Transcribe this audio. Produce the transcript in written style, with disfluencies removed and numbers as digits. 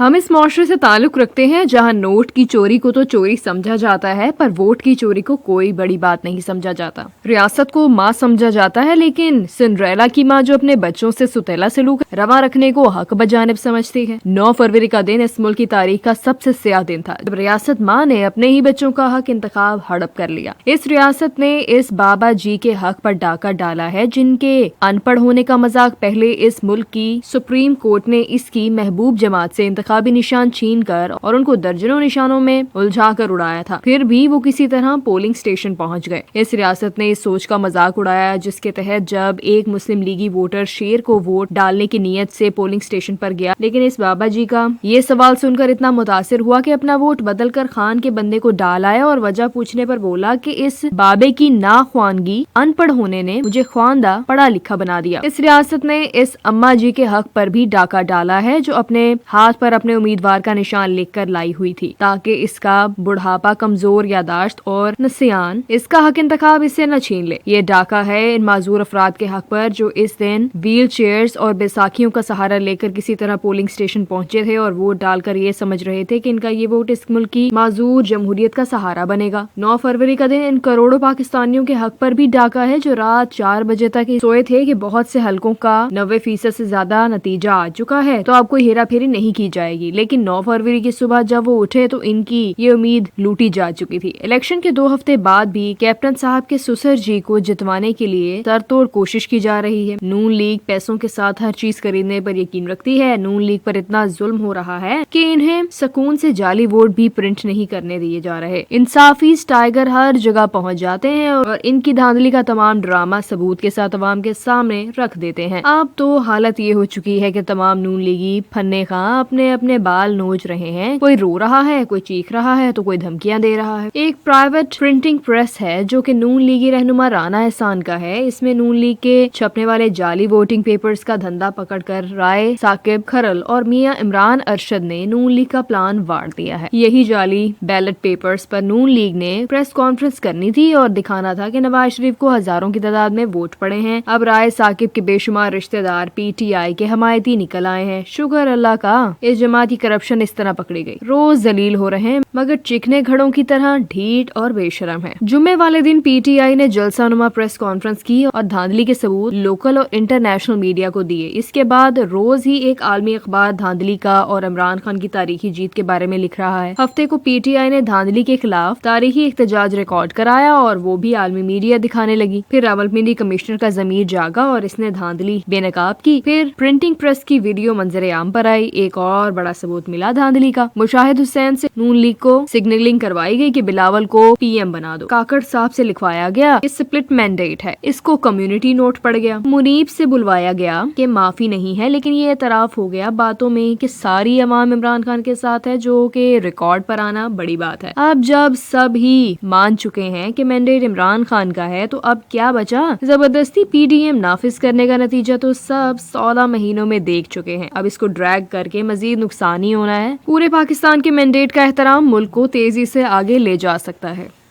ہم اس معاشرے سے تعلق رکھتے ہیں جہاں نوٹ کی چوری کو تو چوری سمجھا جاتا ہے پر ووٹ کی چوری کو کوئی بڑی بات نہیں سمجھا جاتا۔ ریاست کو ماں سمجھا جاتا ہے لیکن سنڈریلا کی ماں جو اپنے بچوں سے ستیلا سلوک رواں رکھنے کو حق بجانب سمجھتی ہے۔ 9 فروری کا دن اس ملک کی تاریخ کا سب سے سیاہ دن تھا جب ریاست ماں نے اپنے ہی بچوں کا حق انتخاب ہڑپ کر لیا۔ اس ریاست نے اس بابا جی کے حق پر ڈاکہ ڈالا ہے جن کے ان پڑھ ہونے کا مذاق پہلے اس ملک کی سپریم کورٹ نے اس کی محبوب جماعت سے انتخابی نشان چھین کر اور ان کو درجنوں نشانوں میں الجھا کر اڑایا تھا، پھر بھی وہ کسی طرح پولنگ اسٹیشن پہنچ گئے۔ اس ریاست نے اس سوچ کا مذاق اڑایا جس کے تحت جب ایک مسلم لیگی ووٹر شیر کو ووٹ ڈالنے کی نیت سے پولنگ اسٹیشن پر گیا لیکن اس بابا جی کا یہ سوال سن کر اتنا متاثر ہوا کہ اپنا ووٹ بدل کر خان کے بندے کو ڈال آیا اور وجہ پوچھنے پر بولا کہ اس بابے کی ناخوانگی ان پڑھ ہونے نے مجھے خواندہ پڑھا لکھا بنا دیا۔ اس ریاست نے اس اماں جی کے حق پر بھی ڈاکہ ڈالا ہے جو اپنے ہاتھ پر اپنے امیدوار کا نشان لکھ کر لائی ہوئی تھی تاکہ اس کا بڑھاپا، کمزور یادداشت اور نسیان اس کا حق انتخاب اس سے نہ چھین لے۔ یہ ڈاکہ ہے ان معذور افراد کے حق پر جو اس دن ویل چیئرز اور بیساکھیوں کا سہارا لے کر کسی طرح پولنگ اسٹیشن پہنچے تھے اور ووٹ ڈال کر یہ سمجھ رہے تھے کہ ان کا یہ ووٹ اس ملک کی معذور جمہوریت کا سہارا بنے گا۔ 9 فروری کا دن ان کروڑوں پاکستانیوں کے حق پر بھی ڈاکہ ہے جو رات 4 بجے تک سوئے تھے کہ بہت سے حلقوں کا 90% سے زیادہ نتیجہ آ چکا ہے تو اب کوئی ہیرا پھیری نہیں کی جائے گی، لیکن 9 فروری کی صبح جب وہ اٹھے تو ان کی یہ امید لوٹی جا چکی تھی۔ الیکشن کے 2 ہفتے بعد بھی کیپٹن صاحب کے سسر جی کو جتوانے کے لیے سر توڑ کوشش کی جا رہی ہے۔ نون لیگ پیسوں کے ساتھ ہر چیز خریدنے پر یقین رکھتی ہے۔ نون لیگ پر اتنا ظلم ہو رہا ہے کہ انہیں سکون سے جعلی ووٹ بھی پرنٹ نہیں کرنے دیے جا رہے۔ انصافی ٹائگر ہر جگہ پہنچ جاتے ہیں اور ان کی دھاندلی کا تمام ڈرامہ ثبوت کے ساتھ عوام کے سامنے رکھ دیتے ہیں۔ اب تو حالت یہ ہو چکی ہے کہ تمام نون لیگی پھنے خاں اپنے اپنے بال نوچ رہے ہیں، کوئی رو رہا ہے، کوئی چیخ رہا ہے تو کوئی دھمکیاں دے رہا ہے۔ ایک پرائیویٹ پرنٹنگ پریس ہے جو کہ نون لیگی رہنما رانا احسان کا ہے، اس میں نون لیگ کے چھپنے والے جعلی ووٹنگ پیپرز کا دھندا پکڑ کر رائے ثاقب کھرل اور میاں عمران ارشد نے نون لیگ کا پلان واڑ دیا ہے۔ یہی جعلی بیلٹ پیپرز پر نون لیگ نے پریس کانفرنس کرنی تھی اور دکھانا تھا کہ نواز شریف کو ہزاروں کی تعداد میں ووٹ پڑے ہیں۔ اب رائے ثاقب کے بے شمار رشتہ دار پی ٹی آئی کے حمایتی نکل آئے ہیں۔ شکر اللہ کا اس جماعت کی کرپشن اس طرح پکڑی گئی، روز ذلیل ہو رہے ہیں مگر چکنے گھڑوں کی طرح ڈھیٹ اور بے شرم ہے۔ جمعے والے دن پی ٹی آئی نے جلسہ نما پریس کانفرنس کی اور دھاندلی کے ثبوت لوکل اور انٹرنیشنل میڈیا کو دیے۔ اس کے بعد روز ہی ایک عالمی اخبار دھاندلی کا اور عمران خان کی تاریخی جیت کے بارے میں لکھ رہا ہے۔ ہفتے کو پی ٹی آئی نے دھاندلی کے خلاف تاریخی احتجاج ریکارڈ کرایا اور وہ بھی عالمی میڈیا دکھانے لگی۔ پھر راولپنڈی کمشنر کا ضمیر جاگا اور اس نے دھاندلی بے نقاب کی۔ پھر پرنٹنگ پریس کی ویڈیو منظر عام پر آئی۔ ایک اور بڑا ثبوت ملا دھاندلی کا۔ مشاہد حسین سے نون لیگ کو سگنلنگ کروائی گئی کہ بلاول کو پی ایم بنا دو۔ کاکڑ صاحب سے لکھوایا گیا کہ سپلٹ مینڈیٹ ہے، اس کو کمیونٹی نوٹ پڑ گیا۔ منیب سے بلوایا گیا کہ معافی نہیں ہے لیکن یہ اعتراف ہو گیا باتوں میں کہ ساری عوام عمران خان کے ساتھ ہے، جو کہ ریکارڈ پر آنا بڑی بات ہے۔ اب جب سب ہی مان چکے ہیں کہ مینڈیٹ عمران خان کا ہے تو اب کیا بچا؟ زبردستی پی ڈی ایم نافذ کرنے کا نتیجہ تو سب 16 مہینوں میں دیکھ چکے ہیں۔ اب اس کو ڈریگ کر کے مزید نقصان ہی ہونا ہے۔ پورے پاکستان کے مینڈیٹ کا احترام ملک کو تیزی سے آگے لے جا سکتا ہے۔